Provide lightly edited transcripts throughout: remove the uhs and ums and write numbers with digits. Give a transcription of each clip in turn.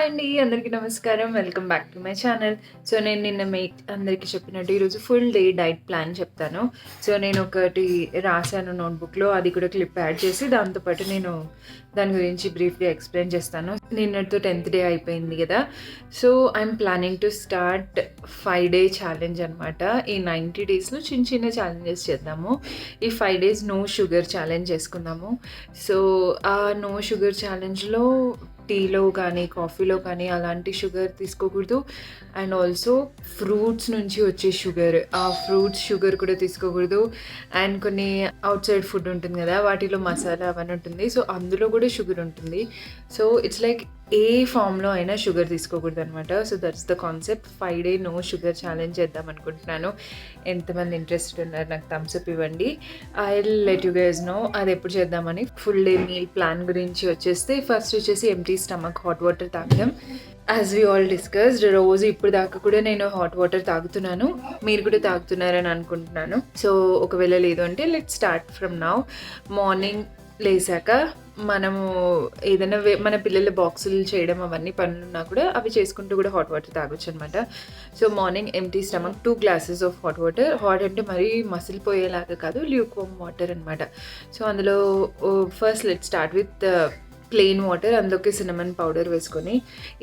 Hi అండి. అందరికీ నమస్కారం. Welcome back to my channel. So, నేను నిన్న అందరికీ చెప్పినట్టు ఈరోజు ఫుల్ డే డైట్ ప్లాన్ చెప్తాను. సో, నేను ఒకటి రాసాను నోట్‌బుక్‌లో. అది కూడా క్లిప్ యాడ్ చేసి దాంతో పాటు నేను దాని గురించి బ్రీఫ్‌గా ఎక్స్‌ప్లెయిన్ చేస్తాను. నిన్నటితో 10th డే అయిపోయింది గదా! So, I'm planning to start 5 day challenge అనమాట. ఈ 90 డేస్‌లో చిన్న చిన్న ఛాలెంజెస్ చేద్దాము. ఈ 5 డేస్ నో షుగర్ ఛాలెంజ్ చేసుకుందాము. సో, ఆ నో షుగర్ ఛాలెంజ్‌లో టీలో కానీ, కాఫీలో కానీ అలాంటి షుగర్ తీసుకోకూడదు. అండ్ ఆల్సో ఫ్రూట్స్ నుంచి వచ్చే షుగర్, ఆ ఫ్రూట్స్ షుగర్ కూడా తీసుకోకూడదు. అండ్ కొన్ని ఔట్ సైడ్ ఫుడ్ ఉంటుంది కదా! వాటిలో మసాలా అవన్నీ ఉంటుంది. సో, అందులో కూడా షుగర్ ఉంటుంది. సో, ఇట్స్ లైక్ ఏ ఫామ్‌లో అయినా షుగర్ తీసుకోకూడదనమాట. So, that's the concept. 5 day no sugar challenge చేద్దాం అనుకుంటున్నాను. ఎంతమంది ఇంట్రెస్టెడ్ ఉన్నారు నాకు థమ్స్ అప్ ఇవ్వండి. I will let you guys know అది ఎప్పుడు చేద్దామని. ఫుల్ డే మీల్ ప్లాన్ గురించి వచ్చేస్తే ఫస్ట్ వచ్చేసి ఎంప్టీ స్టమక్ హాట్ వాటర్ తాగడం. యాజ్ వి ఆల్ డిస్కస్డ్ రోజు ఇప్పుడు దాకా కూడా నేను హాట్ వాటర్ తాగుతున్నాను. మీరు కూడా తాగుతున్నారని అనుకుంటున్నాను. సో, ఒకవేళ లేదు అంటే let's start from now. Morning లేసాక మనము ఏదైనా మన పిల్లల బాక్సులు చేయడం అవన్నీ పనులున్నా కూడా అవి చేసుకుంటూ కూడా హాట్ వాటర్ తాగొచ్చు అనమాట. So, morning empty stomach 2 glasses of hot water. Hot అంటే మరీ మసిలిపోయేలాగా కాదు, ల్యూక్వార్మ్ వాటర్ అనమాట. సో, అందులో first let's start with plain water. అందులోకి సిన్నమన్ పౌడర్ వేసుకొని,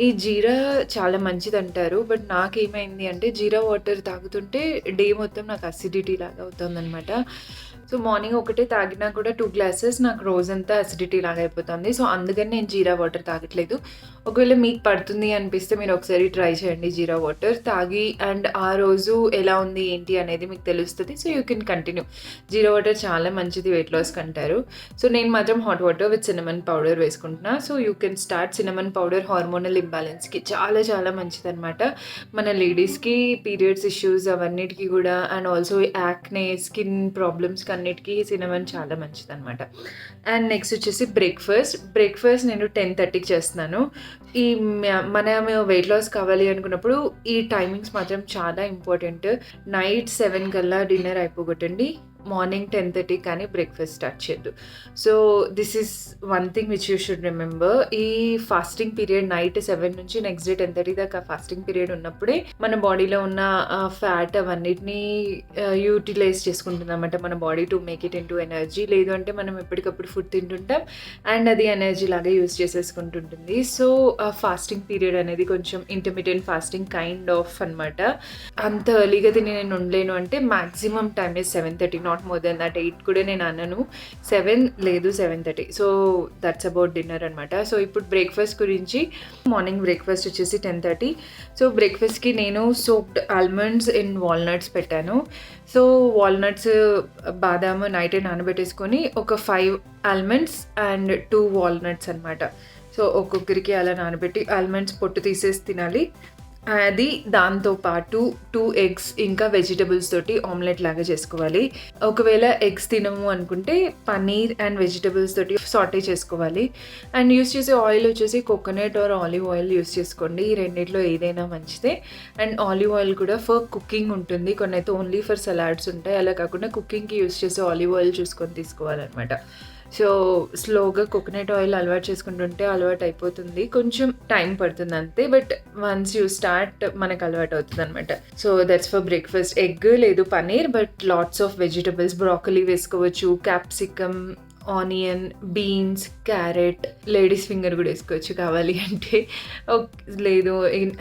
ఈ జీరా చాలా మంచిది అంటారు. బట్ నాకేమైంది అంటే జీరా వాటర్ తాగుతుంటే డే మొత్తం నాకు అసిడిటీ లాగా అవుతుందన్నమాట. సో, మార్నింగ్ ఒకటే తాగినా కూడా 2 glasses నాకు రోజంతా అసిడిటీ లాగా అయిపోతుంది. సో, అందుకని నేను జీరా వాటర్ తాగట్లేదు. ఒకవేళ మీకు పడుతుంది అనిపిస్తే మీరు ఒకసారి ట్రై చేయండి జీరా వాటర్ తాగి. అండ్ ఆ రోజు ఎలా ఉంది ఏంటి అనేది మీకు తెలుస్తుంది. So, you can continue. Jeera water చాలా మంచిది వెయిట్ లాస్కి అంటారు. సో, నేను మాత్రం hot water with cinnamon powder వేసుకుంటున్నా. So, you can start. Cinnamon powder hormonal ఇంబ్యాలెన్స్కి చాలా చాలా మంచిదన్నమాట. మన లేడీస్కి పీరియడ్స్ ఇష్యూస్ అవన్నిటికీ కూడా, అండ్ ఆల్సో యాక్నే, స్కిన్ ప్రాబ్లమ్స్కి అన్నిటికీ సిన్నమన్ చాలా మంచిదన్నమాట. అండ్ నెక్స్ట్ వచ్చేసి బ్రేక్ఫాస్ట్ నేను 10:30కి చేస్తున్నాను. ఈ మనం వెయిట్ లాస్ కావాలి అనుకున్నప్పుడు ఈ టైమింగ్స్ మాత్రం చాలా ఇంపార్టెంట్. నైట్ 7 కల్లా డిన్నర్ అయిపోగొట్టండి. మార్నింగ్ 10:30 కానీ బ్రేక్ఫాస్ట్ స్టార్ట్ చేయొద్దు. So, this is one thing which you should remember. ఈ ఫాస్టింగ్ పీరియడ్ నైట్ 7 నుంచి నెక్స్ట్ డే 10:30 దాకా ఫాస్టింగ్ పీరియడ్ ఉన్నప్పుడే మన బాడీలో ఉన్న ఫ్యాట్ అవన్నిటినీ యూటిలైజ్ చేసుకుంటుంది అనమాట మన body to make it into energy. లేదు అంటే మనం ఎప్పటికప్పుడు ఫుడ్ తింటుంటాం అండ్ అది ఎనర్జీ లాగా యూజ్ చేసేసుకుంటుంటుంది. సో, ఫాస్టింగ్ పీరియడ్ అనేది కొంచెం ఇంటర్మీడియట్ ఫాస్టింగ్ కైండ్ ఆఫ్ అనమాట. అంత ఎర్లీగా తిని నేను ఉండలేను అంటే maximum time is 7:30, not more than that. 8 కూడా నేను అన్నాను, 7 లేదు 7:30. సో, దట్స్ అబౌట్ డిన్నర్ అనమాట. సో, ఇప్పుడు బ్రేక్ఫాస్ట్ గురించి. మార్నింగ్ బ్రేక్ఫాస్ట్ వచ్చేసి 10:30. సో, బ్రేక్ఫాస్ట్కి నేను సోక్డ్ ఆల్మండ్స్ ఇన్ వాల్నట్స్ పెట్టాను. సో, వాల్నట్స్ బాదాము నైటే నానబెట్టేసుకొని ఒక 5 ఆల్మండ్స్ అండ్ 2 వాల్నట్స్ అనమాట. సో, ఒక్కొక్కరికి అలా నానబెట్టి ఆల్మండ్స్ పొట్టు తీసేసి తినాలి. అది దాంతోపాటు 2 eggs ఇంకా వెజిటబుల్స్ తోటి ఆమ్లెట్ లాగా చేసుకోవాలి. ఒకవేళ ఎగ్స్ తినము అనుకుంటే పన్నీర్ అండ్ వెజిటబుల్స్ తోటి సాటే చేసుకోవాలి. అండ్ యూస్ చేసే ఆయిల్ వచ్చేసి coconut or olive oil use చేసుకోండి. ఈ రెండిట్లో ఏదైనా మంచిదే. అండ్ ఆలివ్ ఆయిల్ కూడా ఫర్ కుకింగ్ ఉంటుంది, కొన్ని అయితే ఓన్లీ ఫర్ సలాడ్స్ ఉంటాయి. అలా కాకుండా కుకింగ్కి యూస్ చేసే ఆలివ్ ఆయిల్ చూసుకొని తీసుకోవాలన్నమాట. సో, స్లోగా కోకోనట్ ఆయిల్ అలవాటు చేసుకుంటుంటే అలవాటు అయిపోతుంది. కొంచెం టైం పడుతుంది అంతే. బట్ వన్స్ యూ స్టార్ట్ మనకు అలవాటు అవుతుంది అనమాట. So, that's for breakfast. Egg లేదు paneer, but lots of vegetables. Broccoli వేసుకోవచ్చు, capsicum, onion, beans, carrot, ladies finger కూడా వేసుకోవచ్చు కావాలి అంటే. లేదు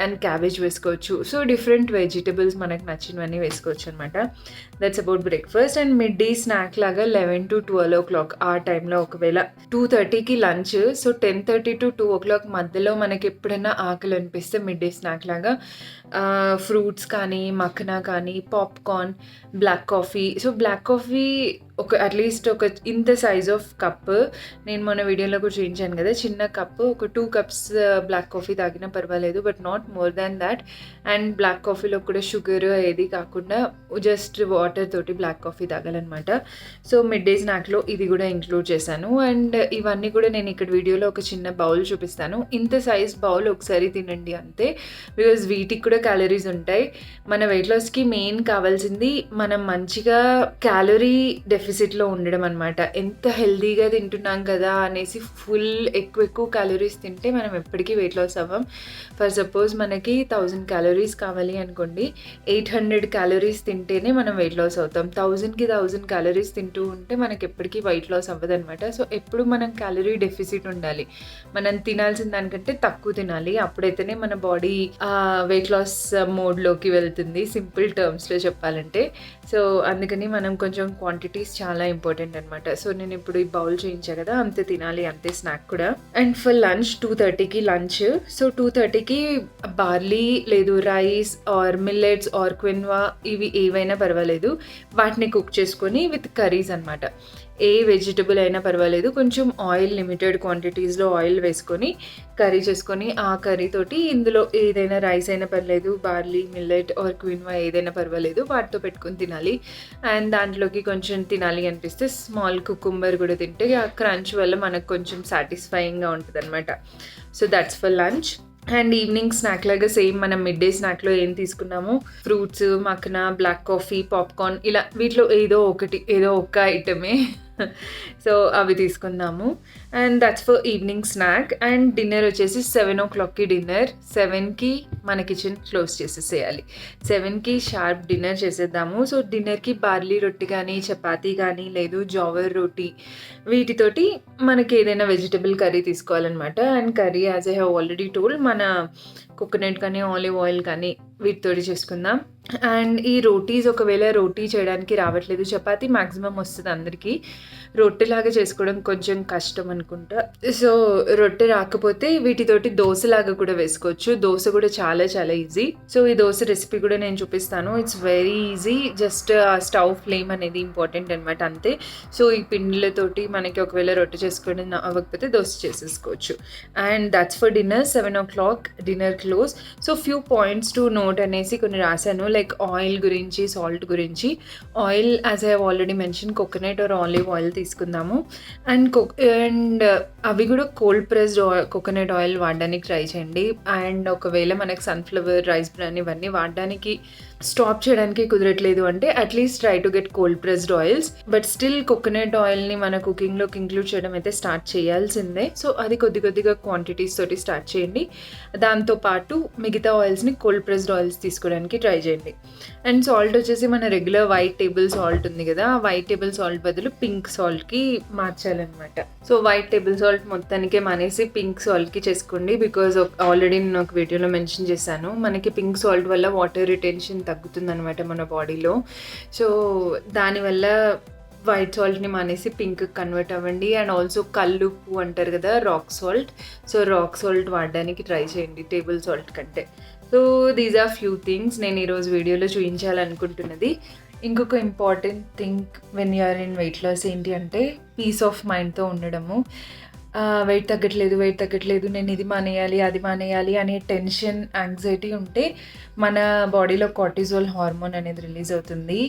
అండ్ క్యాబేజ్ వేసుకోవచ్చు. సో, డిఫరెంట్ వెజిటబుల్స్ మనకు నచ్చినవన్నీ వేసుకోవచ్చు అనమాట. That's about breakfast. And mid day snack లాగా 11 to 12 o'clock ఆ టైంలో, ఒకవేళ 2:30కి లంచ్. సో, 10:30 to 2 o'clock మధ్యలో మనకి ఎప్పుడైనా ఆకలి అనిపిస్తే మిడ్ డే స్నాక్ లాగా ఫ్రూట్స్ కానీ, మఖనా కానీ, popcorn, black coffee. So, black coffee at least ఒక ఇంత సైజ్ ఆఫ్ కప్. నేను మొన్న వీడియోలో కూడా చూపించాను కదా, చిన్న కప్పు ఒక 2 cups బ్లాక్ కాఫీ తాగినా పర్వాలేదు, but not more than that. And black కాఫీలో కూడా షుగర్ ఏది కాకుండా జస్ట్ వాటర్ తోటి బ్లాక్ కాఫీ తాగాలన్నమాట. సో, మిడ్ డే స్నాక్లో ఇది కూడా ఇంక్లూడ్ చేశాను. అండ్ ఇవన్నీ కూడా నేను ఇక్కడ వీడియోలో ఒక చిన్న బౌల్ చూపిస్తాను. ఇంత సైజ్ బౌల్ ఒకసారి తినండి అంతే, బికాజ్ వీటికి కూడా క్యాలరీస్ ఉంటాయి. మన వెయిట్ లాస్కి మెయిన్ కావాల్సింది మనం మంచిగా క్యాలరీ డెఫిసిట్ డెఫిసిట్‌లో ఉండడం అనమాట. ఎంత హెల్తీగా తింటున్నాం కదా అనేసి ఎక్కువ క్యాలరీస్ తింటే మనం ఎప్పటికీ వెయిట్ లాస్ అవ్వం. ఫర్ సపోజ్ మనకి 1000 క్యాలరీస్ కావాలి అనుకోండి, 800 క్యాలరీస్ తింటేనే మనం వెయిట్ లాస్ అవుతాం. 1000కి 1000 క్యాలరీస్ తింటూ ఉంటే మనకి ఎప్పటికీ వెయిట్ లాస్ అవ్వదనమాట. సో ఎప్పుడు మనం క్యాలరీ డెఫిసిట్ ఉండాలి. మనం తినాల్సిన దానికంటే తక్కువ తినాలి. అప్పుడైతేనే మన బాడీ వెయిట్ లాస్ మోడ్‌లోకి వెళ్తుంది సింపుల్ టర్మ్స్‌లో చెప్పాలంటే. సో అందుకని మనం కొంచెం క్వాంటిటీస్ చాలా ఇంపార్టెంట్ అనమాట. సో నేను ఇప్పుడు ఈ బౌల్ చేయించా కదా, అంతే తినాలి, అంతే స్నాక్ కూడా. అండ్ ఫర్ లంచ్ 2:30కి లంచ్. సో 2:30కి బార్లీ లేదు rice or millets or quinoa ఇవి ఏవైనా పర్వాలేదు, వాటిని కుక్ చేసుకొని విత్ కర్రీస్ అనమాట. ఏ వెజిటబుల్ అయినా పర్వాలేదు, కొంచెం ఆయిల్ లిమిటెడ్ క్వాంటిటీస్లో ఆయిల్ వేసుకొని కర్రీ చేసుకొని ఆ కర్రీతోటి ఇందులో ఏదైనా రైస్ అయినా పర్లేదు, బార్లీ మిల్లెట్ ఆర్ క్విన్వా ఏదైనా పర్వాలేదు, వాటితో పెట్టుకొని తినాలి. అండ్ దాంట్లోకి కొంచెం తినాలి అనిపిస్తే స్మాల్ కుకుంబర్ కూడా తింటే ఆ క్రంచ్ వల్ల మనకు కొంచెం సాటిస్ఫైయింగ్గా ఉంటుంది అనమాట. So that's for lunch. And evening snack లాగా సేమ్ మనం మిడ్ డే స్నాక్లో ఏం తీసుకున్నామో fruits, makhana, black coffee, popcorn ఇలా వీటిలో ఏదో ఒక్క ఐటమే. సో అవి తీసుకుందాము. And that's for evening snack. And dinner వచ్చేసి 7 o'clockకి డిన్నర్. 7కి మన కిచెన్ క్లోజ్ చేసేసేయాలి. 7కి షార్ప్ డిన్నర్ చేసేద్దాము. సో డిన్నర్కి బార్లీ రొట్టి కానీ, చపాతీ కానీ, లేదు జోవర్ రోటీ, వీటితోటి మనకి ఏదైనా వెజిటబుల్ కర్రీ తీసుకోవాలన్నమాట. And curry as I have already told మన కోకోనట్ కానీ ఆలివ్ ఆయిల్ కానీ వీటితోటి చేసుకుందాం. అండ్ ఈ రోటీస్ ఒకవేళ రోటీ చేయడానికి రావట్లేదు, చపాతీ మ్యాక్సిమం వస్తుంది అందరికీ, రొట్టెలాగా చేసుకోవడం కొంచెం కష్టం అనుకుంటా. సో రొట్టె రాకపోతే వీటితోటి దోశలాగా కూడా వేసుకోవచ్చు. దోశ కూడా చాలా చాలా ఈజీ. సో ఈ దోశ రెసిపీ కూడా నేను చూపిస్తాను. It's very easy, just stove flame అనేది ఇంపార్టెంట్ అనమాట, అంతే. సో ఈ పిండిలతోటి మనకి ఒకవేళ రొట్టె చేసుకోవడం అవ్వకపోతే దోశ చేసేసుకోవచ్చు. And that's for dinner. 7 o'clock dinner close. So few points to note అనేసి కొన్ని రాశాను, లైక్ ఆయిల్ గురించి, సాల్ట్ గురించి. Oil as I have already mention coconut or olive oil తీసుకుందాము. అండ్ అవి కూడా కోల్డ్ ప్రెస్డ్ కోకోనట్ ఆయిల్ వాడడానికి ట్రై చేయండి. అండ్ ఒకవేళ మనకి సన్ఫ్లవర్, రైస్ బ్రాన్ ఇవన్నీ వాడడానికి స్టాప్ చేయడానికి కుదరట్లేదు అంటే at least try to get cold pressed oils. But still coconut ఆయిల్ని మన కుకింగ్లోకి ఇంక్లూడ్ చేయడం అయితే స్టార్ట్ చేయాల్సిందే. సో అది కొద్దిగా క్వాంటిటీస్ తోటి స్టార్ట్ చేయండి. దాంతోపాటు మిగతా ఆయిల్స్ని కోల్డ్ ప్రెస్డ్ ఆయిల్స్ తీసుకోవడానికి ట్రై చేయండి. అండ్ సాల్ట్ వచ్చేసి మన రెగ్యులర్ వైట్ టేబుల్ సాల్ట్ ఉంది కదా, ఆ వైట్ టేబుల్ సాల్ట్ బదులు పింక్ సాల్ట్కి మార్చాలన్నమాట. సో వైట్ టేబుల్ సాల్ట్ మొత్తానికే మానేసి పింక్ సాల్ట్కి చేసుకోండి. బికాజ్ ఆల్రెడీ నేను ఒక వీడియోలో మెన్షన్ చేశాను, మనకి పింక్ సాల్ట్ వల్ల వాటర్ రిటెన్షన్ తగ్గుతుందన్నమాట మన బాడీలో. సో దానివల్ల వైట్ సాల్ట్ని మానేసి పింక్ కన్వర్ట్ అవ్వండి. అండ్ ఆల్సో కల్లుప్పు అంటారు కదా, rock salt. So rock salt వాడడానికి ట్రై చేయండి టేబుల్ సాల్ట్ కంటే. So these are few things నేను ఈరోజు వీడియోలో చూపించాలనుకుంటున్నది. ఇంకొక important thing when you are in weight loss ఏంటి అంటే పీస్ ఆఫ్ మైండ్తో ఉండడము. వెయిట్ తగ్గట్లేదు, నేను ఇది మానేయాలి, అది మానేయాలి అనే టెన్షన్, యాంగ్జైటీ ఉంటే మన బాడీలో కార్టిజోల్ హార్మోన్ అనేది రిలీజ్ అవుతుంది,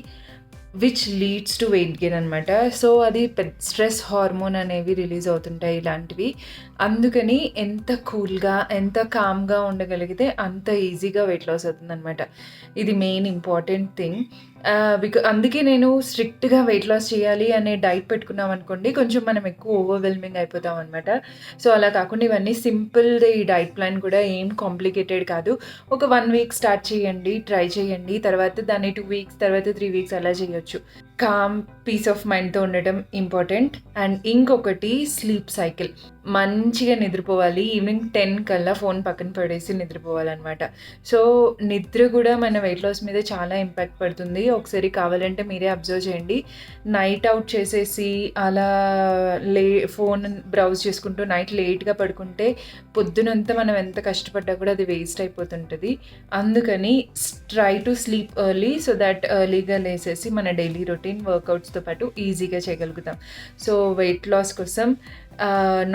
which leads to weight gain అనమాట. సో అది స్ట్రెస్ హార్మోన్ అనేవి రిలీజ్ అవుతుంటాయి ఇలాంటివి. అందుకని ఎంత కూల్గా, ఎంత కామ్గా ఉండగలిగితే అంత ఈజీగా వెయిట్ లాస్ అవుతుంది అనమాట. ఇది మెయిన్ ఇంపార్టెంట్ థింగ్. అందుకే నేను స్ట్రిక్ట్గా వెయిట్ లాస్ చేయాలి అనే డైట్ పెట్టుకున్నాం అనుకోండి, కొంచెం మనం ఎక్కువ ఓవర్వెల్మింగ్ అయిపోతాం అనమాట. సో అలా కాకుండా ఇవన్నీ సింపుల్గా, ఈ డైట్ ప్లాన్ కూడా ఏం కాంప్లికేటెడ్ కాదు. ఒక 1 week స్టార్ట్ చేయండి, ట్రై చేయండి, తర్వాత దాన్ని 2 weeks, తర్వాత 3 weeks అలా చేయొచ్చు. కామ్, పీస్ ఆఫ్ మైండ్తో ఉండటం ఇంపార్టెంట్. అండ్ ఇంకొకటి స్లీప్ సైకిల్. మంచిగా నిద్రపోవాలి. ఈవినింగ్ 10 కల్లా ఫోన్ పక్కన పడేసి నిద్రపోవాలన్నమాట. సో నిద్ర కూడా మన వెయిట్ లాస్ మీద చాలా ఇంపాక్ట్ పడుతుంది. ఒకసారి కావాలంటే మీరే అబ్జర్వ్ చేయండి. నైట్ అవుట్ చేసేసి అలా ఫోన్ బ్రౌజ్ చేసుకుంటూ నైట్ లేట్గా పడుకుంటే పొద్దునంతా మనం ఎంత కష్టపడ్డా కూడా అది వేస్ట్ అయిపోతుంటుంది. అందుకని try to sleep early, so that ఎర్లీగా లేసేసి మన డైలీ రొటీన్ వర్కౌట్స్తో పాటు ఈజీగా చేయగలుగుతాం. సో వెయిట్ లాస్ కోసం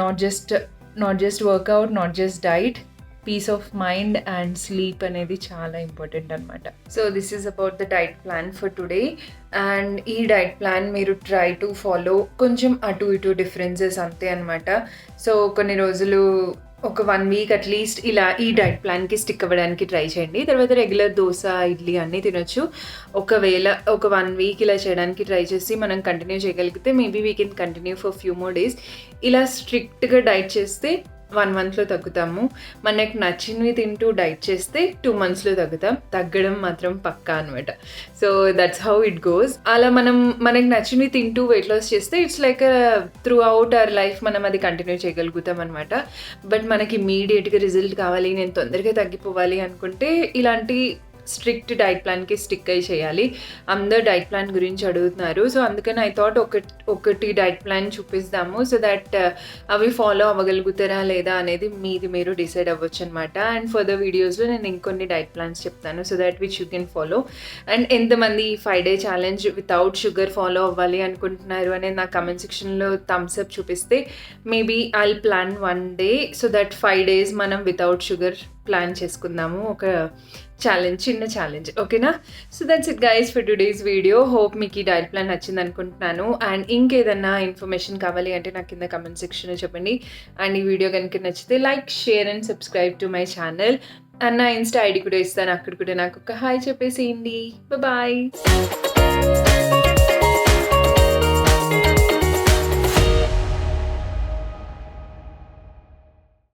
not just workout, not just diet, peace of mind and sleep అనేది చాలా ఇంపార్టెంట్ అనమాట. So this is about the diet plan for today. And ఈ డైట్ ప్లాన్ మీరు ట్రై టు ఫాలో. కొంచెం అటు ఇటు డిఫరెన్సెస్ అంతే అనమాట. సో కొన్ని రోజులు ఒక 1 వీక్ అట్‌లీస్ట్ ఇలా ఈ డైట్ ప్లాన్‌కి స్టిక్ అవ్వడానికి ట్రై చేయండి. తర్వాత రెగ్యులర్ దోస, ఇడ్లీ అన్నీ తినొచ్చు. ఒకవేళ ఒక 1 వీక్ ఇలా చేయడానికి ట్రై చేసి మనం కంటిన్యూ చేయగలిగితే maybe we can continue for few more days. ఇలా స్ట్రిక్ట్‌గా డైట్ చేస్తే 1 మంత్‌లో తగ్గుతాము. మనకు నచ్చినవి తింటూ డైట్ చేస్తే 2 మంత్స్‌లో తగ్గుతాం. తగ్గడం మాత్రం పక్కా అనమాట. So, that's how it goes. అలా మనకు నచ్చినవి తింటూ వెయిట్ లాస్ చేస్తే it's like through out our life మనం అది కంటిన్యూ చేయగలుగుతాం అనమాట. బట్ మనకి ఇమ్మీడియేట్‌గా రిజల్ట్ కావాలి, నేను తొందరగా తగ్గిపోవాలి అనుకుంటే ఇలాంటి స్ట్రిక్ట్ డైట్ ప్లాన్‌కి స్టిక్ అయ్యి చేయాలి. అందరూ డైట్ ప్లాన్ గురించి అడుగుతున్నారు. సో, అందుకని ఐ థాట్ ఒకటి డైట్ ప్లాన్ చూపిస్తాము. సో దట్ అవి ఫాలో అవ్వగలుగుతారా లేదా అనేది మీది మీరు డిసైడ్ అవ్వచ్చనమాట. అండ్ ఫర్దర్ వీడియోస్‌లో నేను ఇంకొన్ని డైట్ ప్లాన్స్ చెప్తాను. So that which you can follow. And ఎంతమంది ఈ 5 day challenge without sugar follow అవ్వాలి అనుకుంటున్నారు అనేది నా కామెంట్ సెక్షన్‌లో థమ్స్ అప్ చూపిస్తే maybe I'll plan 1 day so that 5 days మనం వితౌట్ షుగర్ ప్లాన్ చేసుకుందాము. ఒక చిన్న ఛాలెంజ్. ఓకేనా? So that's it guys for today's video. Hope మీకు ఈ డైట్ ప్లాన్ నచ్చింది అనుకుంటున్నాను. అండ్ ఇంకేదన్నా ఇన్ఫర్మేషన్ కావాలి అంటే నాకు కింద కమెంట్ సెక్షన్‌లో చెప్పండి. అండ్ ఈ వీడియో కనుక నచ్చితే like, share and subscribe to my channel. And నా ఇన్‌స్టా ఐడీ కూడా ఇస్తాను. అక్కడ కూడా నాకు ఒక హాయ్ చెప్పేసేయండి. బాయ్.